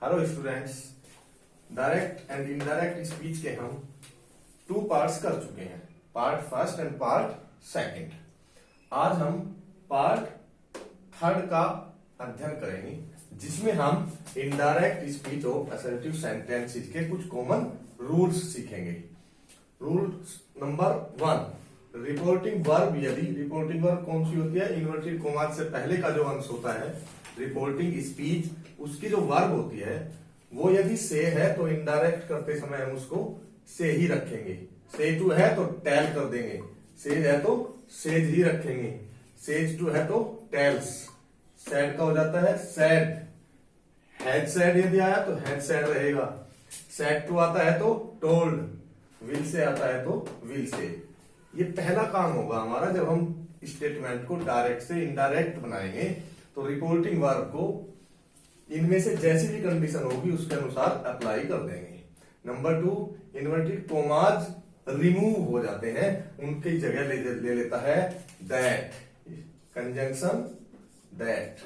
Hello students, direct and indirect speech के हम 2 parts कर चुके हैं, part first and part second. आज हम पार्ट थर्ड का अध्ययन करेंगे, जिसमें हम इनडायरेक्ट स्पीच और असर्टिव सेंटेंसेस के कुछ कॉमन रूल्स सीखेंगे। Rule number 1, reporting verb. यदि रिपोर्टिंग वर्ब कौन सी होती है? इन्वर्टेड कोमा से पहले का जो अंश होता है रिपोर्टिंग स्पीच, उसकी जो वर्ब होती है वो यदि से है तो इनडायरेक्ट करते समय हम उसको से ही रखेंगे। से टू है तो टेल कर देंगे, सेज है तो सेज ही रखेंगे, सेज टू है तो टेल्स, सैड का हो जाता है सैड, हैड सैड यदि आया तो हैड सैड रहेगा, सैड टू आता है तो टोल्ड, विल से आता है तो विल से। ये पहला काम होगा हमारा जब हम स्टेटमेंट को डायरेक्ट से इनडायरेक्ट बनाएंगे, तो रिपोर्टिंग वर्ब को इनमें से जैसी भी कंडीशन होगी उसके अनुसार अप्लाई कर देंगे। नंबर 2, इन्वर्टेड कोमाज रिमूव हो जाते हैं, उनकी जगह ले लेता है दैट, कंजंक्शन दैट।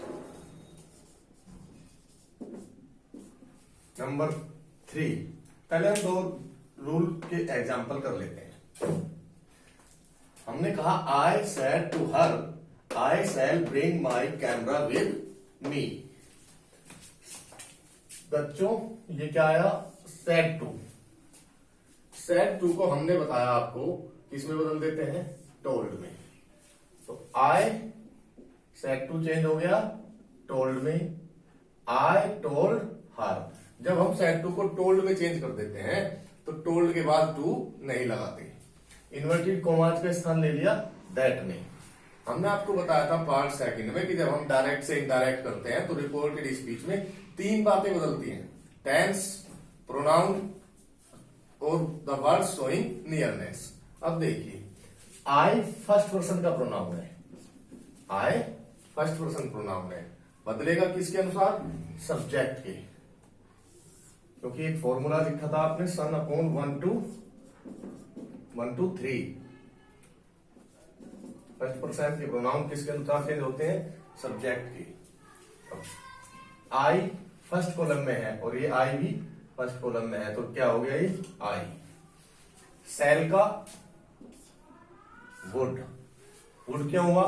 नंबर 3, पहले हम 2 रूल के एग्जांपल कर लेते हैं। हमने कहा I said to her I shall bring my camera with me. बच्चों ये क्या आया? Said to. सेड टू को हमने बताया आपको किसमें बदल देते हैं? टोल्ड में। तो आई सेड टू चेंज हो गया टोल्ड में, आई टोल्ड हर। जब हम सेड टू को टोल्ड में चेंज कर देते हैं तो टोल्ड के बाद टू नहीं लगाते, इन्वर्टेड कोमाज का स्थान ले लिया दैट ने। हमने आपको बताया था पार्ट सेकंड में कि जब हम डायरेक्ट से इनडायरेक्ट करते हैं तो रिपोर्टेड स्पीच में 3 बातें बदलती हैं, टेंस, प्रोनाउन और द वर्ड शोइंग नियरनेस। अब देखिए, आई फर्स्ट पर्सन का प्रोनाउन है, आई फर्स्ट पर्सन प्रोनाउन है, बदलेगा किसके अनुसार? सब्जेक्ट के, क्योंकि एक फॉर्मूला लिखा था आपने, सन अपॉन 1 to 3। फर्स्ट पर्सन के प्रोनाउन किसके अनुसार चेंज होते हैं? सब्जेक्ट के। आई फर्स्ट कॉलम में है और ये आई भी फर्स्ट कॉलम में है, तो क्या हो गया ये आई। सेल का वुड, वुड क्यों हुआ?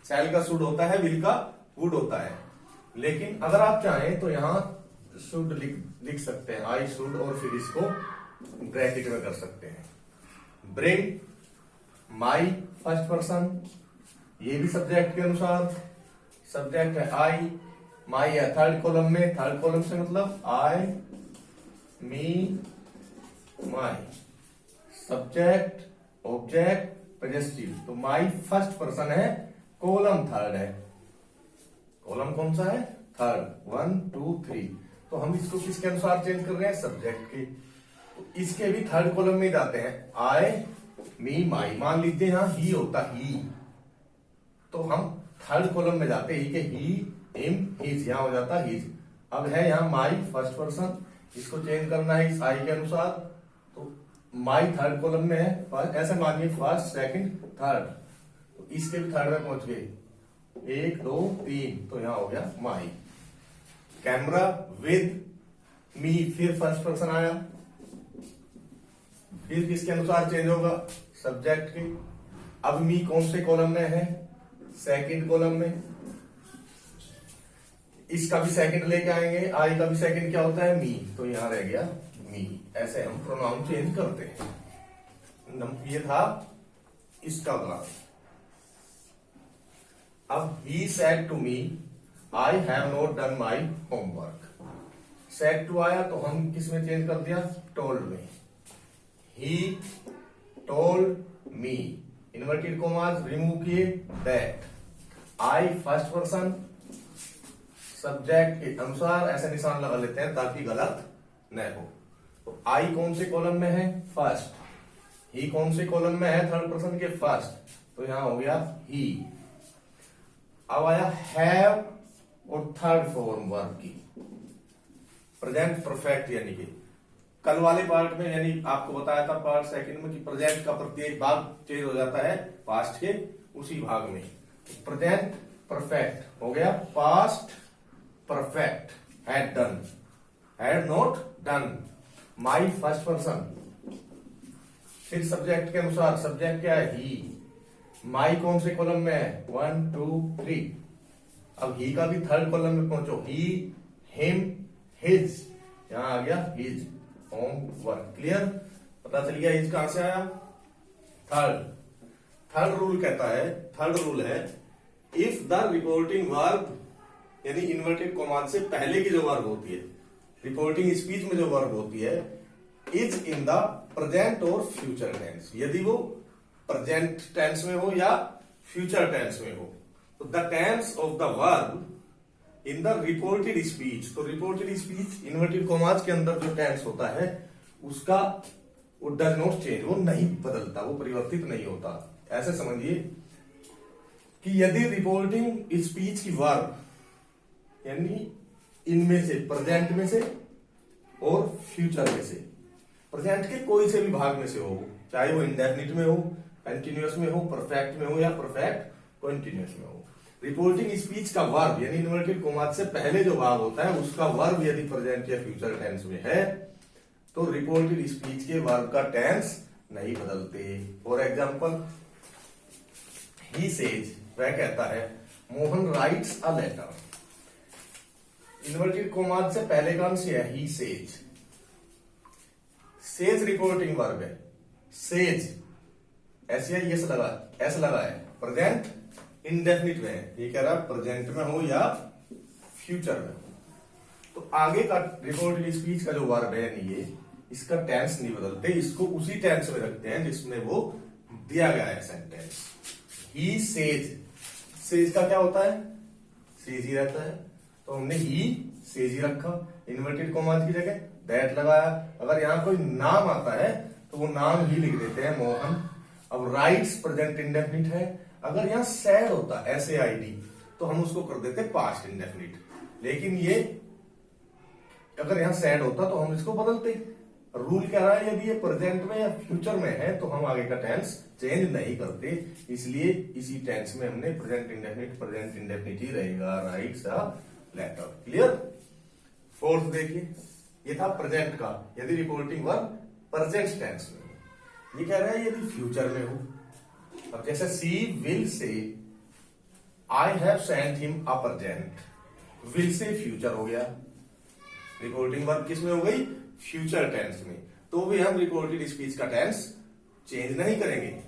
सेल का शुड होता है, विल का वुड होता है, लेकिन अगर आप चाहें तो यहां शुड लिख सकते हैं, आई शुड, और फिर इसको ब्रैकेट में कर सकते हैं। ब्रिंग माई फर्स्ट पर्सन, ये भी सब्जेक्ट के अनुसार, सब्जेक्ट है आई, माई है थर्ड कॉलम में, थर्ड कॉलम से मतलब आई, मी, माई, सब्जेक्ट, ऑब्जेक्ट, पजेसिव। तो माई फर्स्ट पर्सन है, कॉलम थर्ड है, कॉलम कौन सा है? थर्ड, 1 2 3। तो हम इसको किसके अनुसार चेंज कर रहे हैं? सब्जेक्ट के। तो इसके भी थर्ड कॉलम में जाते हैं, आई, मी, माई। मान लीजिए यहां ही होता ही, तो हम थर्ड कॉलम में जाते ही के ही, हिम, हिज, यहां हो जाता हिज। अब है यहां माई फर्स्ट पर्सन, इसको चेंज करना है इस आई के अनुसार, तो माई थर्ड कॉलम में है, ऐसे मानिए फर्स्ट सेकंड थर्ड, तो इसके भी थर्ड में पहुंच गए, 1 2 3, तो यहां हो गया माई। कैमरा विद मी, फिर फर्स्ट पर्सन आया, फिर किसके अनुसार चेंज होगा? सब्जेक्ट के। अब मी कौन से कॉलम में है? सेकंड कॉलम में, इसका भी सेकंड लेके आएंगे, आई का भी सेकंड क्या होता है? मी, तो यहां रह गया मी। ऐसे हम प्रोनाउन चेंज करते हैं। ये था इसका ग्राफ। अब he said to me I have not done my homework. Said to आया तो हम किस में चेंज कर दिया? Told me. He told me, inverted commas remove किए that. I first person, subject के अनुसार ऐसे निशान लगा लेते हैं ताकि गलत न हो। तो आई कौन से कॉलम में है? फर्स्ट। ही कौन से कॉलम में है? थर्ड पर्सन के फर्स्ट, तो यहां हो गया ही। अब आया हैव और थर्ड फॉर्म वर्ब की, प्रेजेंट परफेक्ट, यानी कि कल वाले पार्ट में, यानी आपको बताया था पार्ट सेकंड में कि प्रेजेंट का प्रत्येक भाग चेंज हो जाता है पास्ट के उसी भाग में। प्रेजेंट परफेक्ट हो गया past perfect, had done. Had not done. My first person. फिर सब्जेक्ट के अनुसार सब्जेक्ट क्या है, ही। माई कौन से कॉलम में है, 1 2 3। अब ही का भी थर्ड कॉलम में पहुंचो, ही हिम हिज, यहां आ गया हिज होमवर्क। क्लियर, पता चल गया हिज कहां से आया। थर्ड रूल कहता है, थर्ड रूल है इफ द रिपोर्टिंग वर्ब, यानी इन्वर्टेड कॉमा से पहले की जो वर्ब होती है, रिपोर्टिंग स्पीच में जो वर्ब होती है, इज इन द प्रेजेंट और फ्यूचर टेंस, यदि वो प्रेजेंट टेंस में हो या फ्यूचर टेंस में हो, तो the tense of the verb in the reported speech, तो रिपोर्टेड स्पीच इन्वर्टेड कॉमास के अंदर जो टेंस होता है उसका वो डज नॉट चेंज, वो नहीं बदलता, वो परिवर्तित नहीं होता। ऐसे समझिए कि यदि रिपोर्टिंग स्पीच की वर्ब यानी इनमें से, प्रेजेंट में से और फ्यूचर में से, प्रेजेंट के कोई से भी भाग में से हो, चाहे वो इंडेफिनिट में हो, कंटिन्यूअस में हो, परफेक्ट में हो या परफेक्ट कंटिन्यूअस में हो, रिपोर्टिंग स्पीच का वर्ब यानी इन्वर्टेड कॉमास से पहले जो भाग होता है उसका वर्ब यदि प्रेजेंट या फ्यूचर टेंस में है तो रिपोर्टेड स्पीच के वर्ब का टेंस नहीं बदलते। फॉर एग्जाम्पल, ही सेज, वह कहता है, Mohan writes a letter. Inverted commas से पहले कौन सी है, he says. Says reporting verb है, सेज ऐसे है, यस लगा, एस लगा है, प्रेजेंट इंडेफिनिट में है, ये कह रहा है प्रेजेंट में हो या फ्यूचर में हो, तो आगे का रिपोर्टेड स्पीच का जो वर्ब है यानी ये, इसका टेंस नहीं बदलते, इसको उसी टेंस में रखते हैं जिसमें वो दिया गया है सेंटेंस। ही सेज, सेज का क्या होता है, सेज ही रहता है, तो हमने ही सेज ही रखा, इन्वर्टेड कॉमास की जगह दैट लगाया। अगर यहां कोई नाम आता है तो वो नाम ही लिख देते हैं, मोहन। अब राइट्स प्रेजेंट इंडेफिनिट है, अगर यहां सैड होता SAID तो हम उसको कर देते पास्ट इंडेफिनिट, लेकिन ये अगर यहां सैड होता तो हम इसको बदलते। रूल कह रहा है यदि ये प्रेजेंट में या फ्यूचर में है तो हम आगे का टेंस चेंज नहीं करते, इसलिए इसी टेंस में हमने प्रेजेंट इंडेफिनिट ही रहेगा, writes a letter. Clear. Fourth देखिए, ये था प्रेजेंट का, यदि रिपोर्टिंग वर्ब प्रेजेंट टेंस में हो। ये कह रहा है यदि फ्यूचर में हो, अब जैसे she will say, I have sent him a present, will say future हो गया, रिपोर्टिंग वर्ब किस में हो गई, फ्यूचर टेंस में, तो भी हम रिपोर्टेड स्पीच का टेंस चेंज नहीं करेंगे।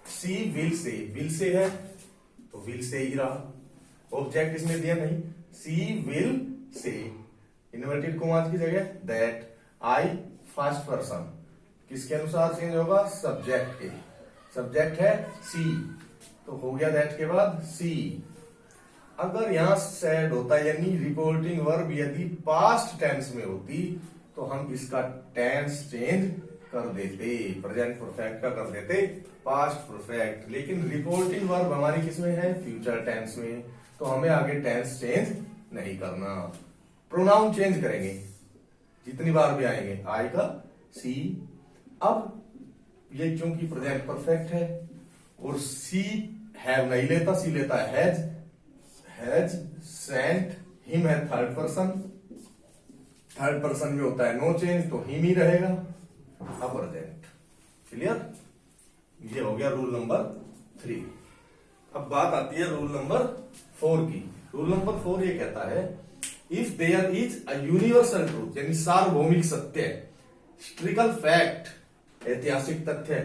सी विल से है तो विल से ही रहा, ऑब्जेक्ट इसमें दिया नहीं, सी विल से, इन्वर्टेड कॉमास की जगह दैट, आई फर्स्ट पर्सन, किसके अनुसार चेंज होगा, सब्जेक्ट के, सब्जेक्ट है सी तो हो गया दैट के बाद सी। अगर यहां सैड होता यानी रिपोर्टिंग वर्ब यदि पास्ट टेंस में होती तो हम इसका टेंस चेंज कर देते, प्रेजेंट परफेक्ट का कर देते पास्ट परफेक्ट, लेकिन रिपोर्टिंग वर्ब हमारी किसमें है, फ्यूचर टेंस में, तो हमें आगे टेंस चेंज नहीं करना। प्रोनाउन चेंज करेंगे जितनी बार भी आएंगे, आई का सी। अब ये क्योंकि प्रेजेंट परफेक्ट है और सी हैव नहीं लेता, सी लेता है हैज सेंट हिम है थर्ड पर्सन में होता है नो चेंज, तो हिम ही रहेगा, अब प्रेजेंट। क्लियर, ये हो गया रूल नंबर 3। अब बात आती है रूल नंबर 4 की। रूल नंबर 4 ये कहता है if there is a universal truth, यानी सार्वभौमिक सत्य, हिस्ट्रिकल फैक्ट ऐतिहासिक तथ्य,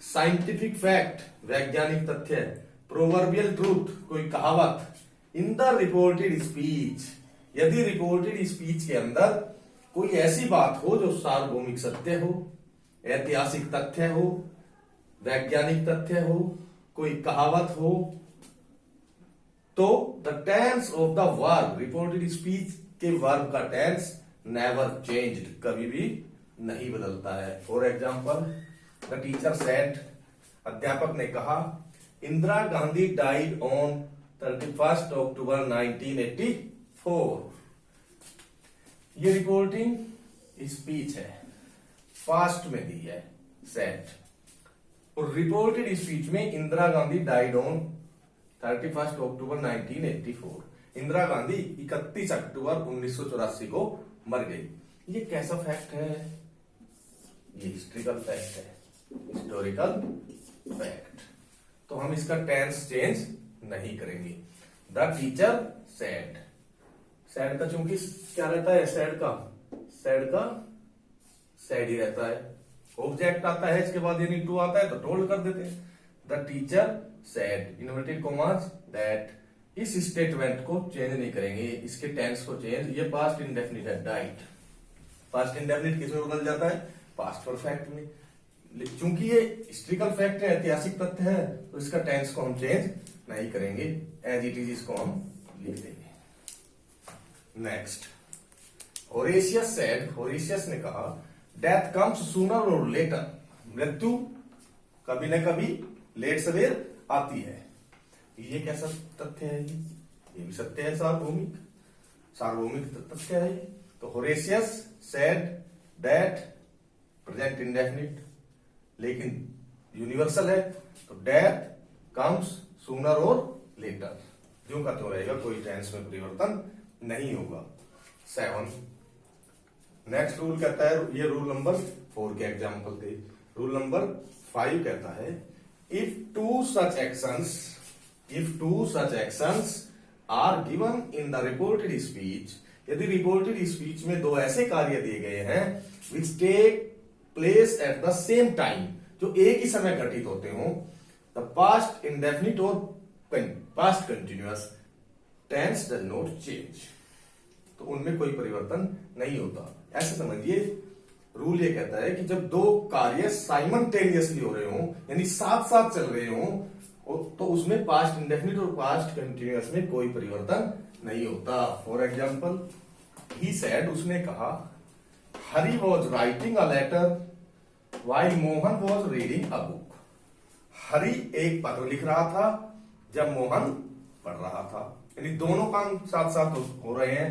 साइंटिफिक फैक्ट वैज्ञानिक तथ्य, प्रोवर्बियल ट्रूथ कोई कहावत, इन द रिपोर्टेड स्पीच, यदि रिपोर्टेड स्पीच के अंदर कोई ऐसी बात हो जो सार्वभौमिक सत्य हो, ऐतिहासिक तथ्य हो, वैज्ञानिक तथ्य हो, कोई कहावत हो, तो the tense of the verb, reported speech के वर्ब का टेंस नेवर चेंज्ड, कभी भी नहीं बदलता है। For example, the teacher said, अध्यापक ने कहा, Indira Gandhi died on 31 October 1984। ये रिपोर्टिंग स्पीच है, फास्ट में दी है सेट, और रिपोर्टेड स्पीच में Indira Gandhi died on 31 October 1984। Indira Gandhi 31 October 1984 को मर गई। ये कैसा फैक्ट है? ये हिस्ट्रिकल फैक्ट है, हिस्टोरिकल फैक्ट। तो हम इसका टेंस चेंज नहीं करेंगे। द टीचर सेड, सेड का चूंकि क्या रहता है, सेड का सेड ही रहता है। ऑब्जेक्ट आता है इसके बाद यानी टू आता है तो टोल्ड कर देते हैं। The teacher said inverted commas that, इस स्टेटमेंट को चेंज नहीं करेंगे, इसके टेंस को चेंज। ये पास्ट इंडेफिनिट है, डाइट। पास्ट इंडेफिनिट किसमें बदल जाता है? पास्ट परफेक्ट में। चूंकि ये हिस्ट्रिकल फैक्ट है, ऐतिहासिक तथ्य है, तो इसका टेंस को हम चेंज नहीं करेंगे, एज इट इज इसको हम लिख देंगे। नेक्स्ट, होरेशियस सेड, होरेशियस ने कहा डेथ कम्स सूनर और लेटर, मृत्यु कभी न कभी लेट सवेर आती है। ये कैसा तथ्य है? ये भी सत्य है, सार्वभौमिक तथ्य है। तो होरेशियस सेड दैट, प्रेजेंट इंडेफिनिट लेकिन यूनिवर्सल है, तो डेथ कम्स सूनर और लेटर, जो का तो रहेगा, कोई टेंस में परिवर्तन नहीं होगा। 7, नेक्स्ट रूल कहता है, ये रूल नंबर 4 के एग्जाम्पल थे। रूल नंबर 5 कहता है if two such actions are given in the reported speech, यदि रिपोर्टेड स्पीच में दो ऐसे कार्य दिए गए हैं which take place at the same time, जो एक ही समय घटित होते हो, द पास्ट इंडेफिनिट और past continuous tense does not change, तो उनमें कोई परिवर्तन नहीं होता। ऐसे समझिए, रूल ये कहता है कि जब दो कार्य साइमल्टेनियसली हो रहे हो, यानी साथ साथ चल रहे हो, तो उसमें पास्ट इंडेफिनिट और पास्ट कंटिन्यूअस में कोई परिवर्तन नहीं होता। फॉर एग्जाम्पल, ही सेड, उसने कहा, Hari was writing a letter while Mohan was reading a book. Hari एक पत्र लिख रहा था जब मोहन पढ़ रहा था, यानी दोनों काम साथ साथ हो रहे हैं।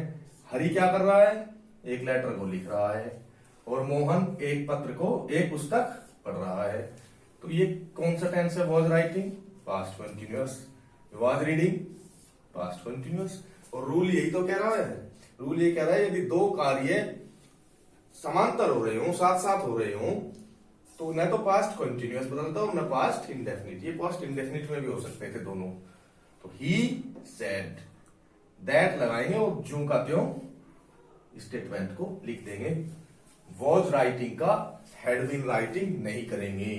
हरी क्या कर रहा है? एक लेटर को लिख रहा है, और मोहन एक पत्र को, एक पुस्तक पढ़ रहा है। तो ये कौन सा टेंस है? Was writing, past continuous, was reading, past continuous. और रूल यही तो कह रहा है, रूल ये कह रहा है यदि दो कार्य समांतर हो रहे हो, साथ साथ हो रहे हो, तो न तो पास्ट कंटिन्यूअस बदलता और न पास्ट इंडेफिनिट। ये पास्ट इंडेफिनिट में भी हो सकते थे दोनों। तो ही सेड, दैट लगाएंगे और ज्यों का त्यों स्टेटमेंट को लिख देंगे। वॉज राइटिंग का हैड बीन राइटिंग नहीं करेंगे।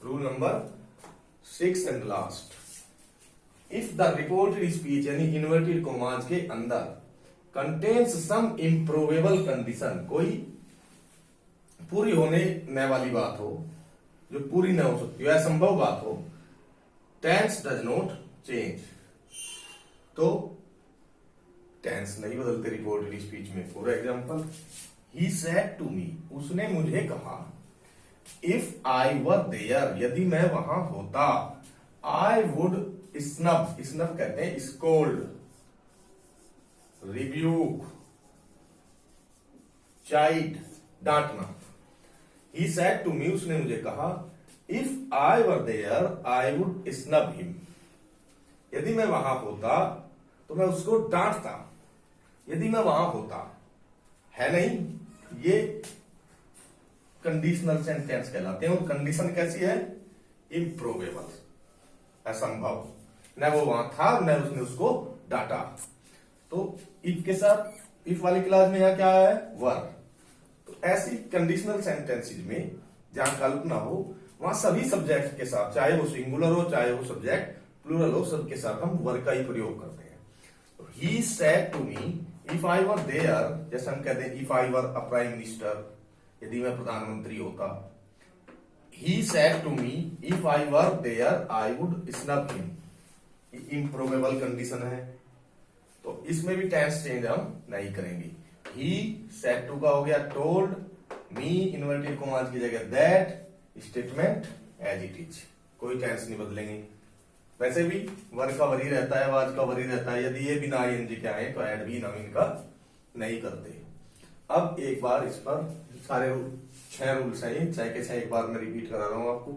Rule number 6 and last, if the reported speech यानी इन्वर्टेड कॉमास के अंदर कंटेन्स सम इम्प्रोबेबल कंडीशन, कोई पूरी होने न वाली बात हो, जो पूरी न हो सकती हो, असंभव बात हो, टेंस डज नॉट चेंज, तो टेंस नहीं बदलते रिपोर्टेड स्पीच में। For example, he said to me, उसने मुझे कहा, इफ आई वर देयर, यदि मैं वहां होता, आई वुड स्नब, स्नब कहते हैं स्कोल्ड, रिब्यूक, चाइड, डांटना। ही सेड टू मी, उसने मुझे कहा, if I were there I would snub him, यदि मैं वहां होता तो मैं उसको डांटता। यदि मैं वहां होता है नहीं, ये कंडीशनल सेंटेंस कहलाते हैं। और कंडीशन कैसी है? इम्प्रोबेबल, असंभव, न वो वहां था न उसने उसको डांटा। तो इफ के साथ, इफ वाली क्लास में यहां क्या है? वर। तो ऐसी कंडीशनल सेंटेंसेज में जहां कल्पना हो, वहां सभी सब्जेक्ट के साथ, चाहे वो सिंगुलर हो चाहे वो सब्जेक्ट प्लूरल हो, सबके साथ हम वर का ही प्रयोग करते हैं। तो he said to me, if I were there, जैसे हम कहते हैं if I were a prime minister, यदि मैं प्रधानमंत्री होता। He said to me, if I were there I would snub him, improbable condition है, तो इसमें भी टेंस चेंज हम नहीं करेंगे। ही सेड टू का हो गया टोल्ड, मी इन्वर्टेड कॉमास की जगह that, statement as it is, कोई टेंस नहीं बदलेंगे। वैसे भी वर का वरी रहता है, वाज का वरी रहता है, यदि ये बिना आईएनजी के आए तो ऐड भी नवीन का नहीं करते। अब एक बार इस पर सारे 6 रूल्स हैं, 6 के 6 एक बार मैं रिपीट करा रहा हूं आपको।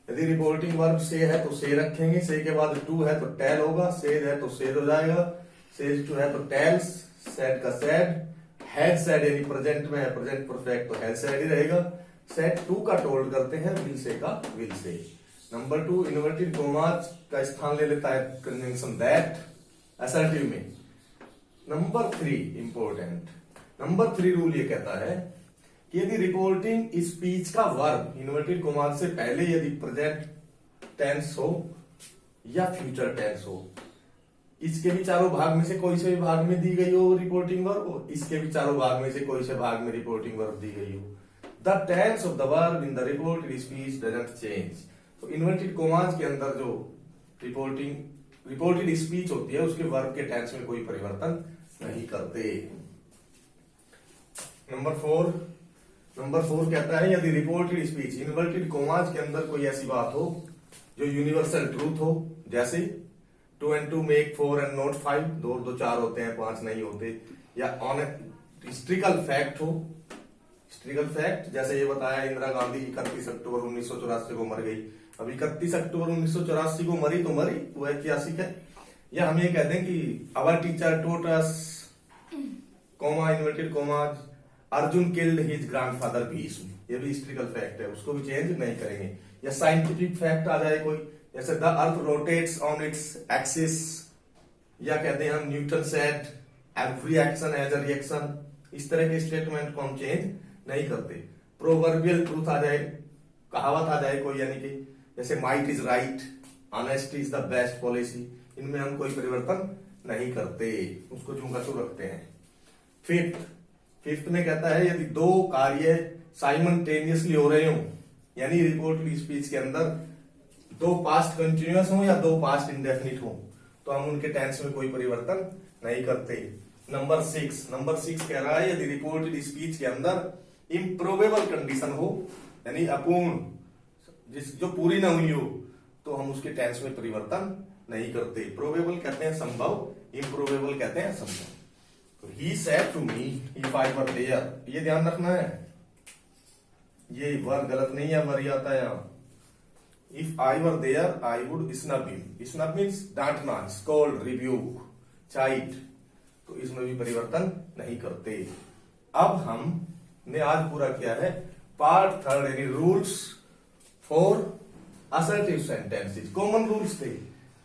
यदि रिपोर्टिंग वर्ब से है तो से रखेंगे, से के बाद टू है तो टेल होगा, सेड है तो सेड हो जाएगा, सेड टू है तो टेल्स, सेड का सेड, हैड सेड यानी प्रेजेंट में है, प्रेजेंट परफेक्ट तो हैड सेड ही रहेगा। सेट टू का टोल्ड करते हैं, विल से का will say. Number 2 inverted commas का स्थान ले लेता है कंजंक्शन दैट असर्टिव में। नंबर 3 इंपॉर्टेंट, नंबर 3 रूल ये कहता है कि यदि रिपोर्टिंग स्पीच का वर्ब इन्वर्टेड कोमाज से पहले यदि प्रेजेंट टेंस हो या फ्यूचर टेंस हो, इसके भी चारों भाग में से कोई से भी भाग में दी गई हो रिपोर्टिंग वर्ब, इसके भी चारों भाग में से कोई से भाग में रिपोर्टिंग वर्ब दी गई हो, the tense of the verb in the reported speech doesn't change. तो इन्वर्टेड कोमाज के अंदर जो रिपोर्टेड स्पीच होती है उसके वर्ब के टेंस में कोई परिवर्तन नहीं करते। नंबर 4 कहता है यदि रिपोर्टेड स्पीच इन्वर्टेड कोमाज के अंदर कोई ऐसी बात हो जो यूनिवर्सल ट्रूथ हो, जैसे 2 and 2 make 4 and not 5, 2 और 2 4 होते हैं 5 नहीं होते, या ऑन हिस्ट्रिकल फैक्ट हो, हिस्ट्रिकल फैक्ट जैसे ये बताया इंदिरा गांधी 31 अक्टूबर 1984 को मर गई। अब 31 अक्टूबर 1984 को मरी तो मरी, वो ऐतिहासिक है। या हम ये कहते हैं कि our teacher taught us comma inverted commas Arjun killed his grandfather Bhishma, ये भी हिस्ट्रिकल फैक्ट है, उसको भी चेंज नहीं करेंगे। या साइंटिफिक फैक्ट आ जाए कोई, जैसे the earth rotates on its axis, या कहते हैं हम Newton said every action has a reaction, इस तरह के स्टेटमेंट को हम चेंज नहीं करते। प्रोवर्बियल ट्रूथ आ जाए, कहावत आ जाए कोई, यानी कि जैसे might is right, honesty is the best policy, इनमें हम कोई परिवर्तन नहीं करते, उसको जो का त्यों रखते हैं। फिफ्थ में कहता है यदि 2 कार्य साइमल्टेनियसली हो रहे हो, यानी रिपोर्टेड स्पीच के अंदर 2 पास्ट कंटिन्यूअस हो या 2 पास्ट इंडेफिनिट हो, तो हम उनके टेंस में कोई परिवर्तन नहीं करते। नंबर 6 कह रहा है यदि रिपोर्टेड स्पीच के अंदर इम्प्रोबेबल कंडीशन हो, यानी अपूर्ण, जो पूरी ना हुई हो, तो हम उसके टेंस में परिवर्तन नहीं करते। प्रोबेबल कहते हैं संभव, इम्प्रोबेबल कहते हैं असंभव। तो he said to me if I were there, ये ध्यान रखना है, ये वर्ड गलत नहीं है, वर आता है यहां। If I were there I would snub him, snub means डांटना, स्कोल्ड, रिब्यूक, चाइट, तो इसमें भी परिवर्तन नहीं करते। अब हमने आज पूरा किया है पार्ट 3 यानी rules for assertive sentences, common rules थे।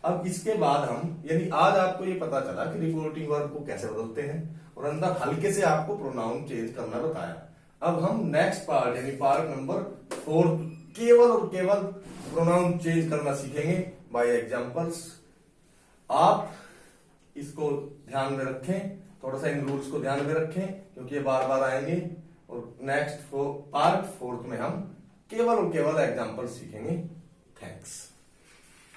अब इसके बाद हम, यानी आज आपको ये पता चला कि रिपोर्टिंग वर्ब को कैसे बदलते हैं और अंदर हल्के से आपको प्रोनाउन चेंज करना बताया। अब हम नेक्स्ट पार्ट यानी पार्ट नंबर 4 केवल और केवल प्रोनाउन चेंज करना सीखेंगे बाय एग्जांपल्स। आप इसको ध्यान में रखें, थोड़ा सा इन रूल्स को ध्यान में रखें क्योंकि ये बार बार आएंगे। और नेक्स्ट पार्ट 4 में हम केवल और केवल एग्जांपल सीखेंगे। थैंक्स।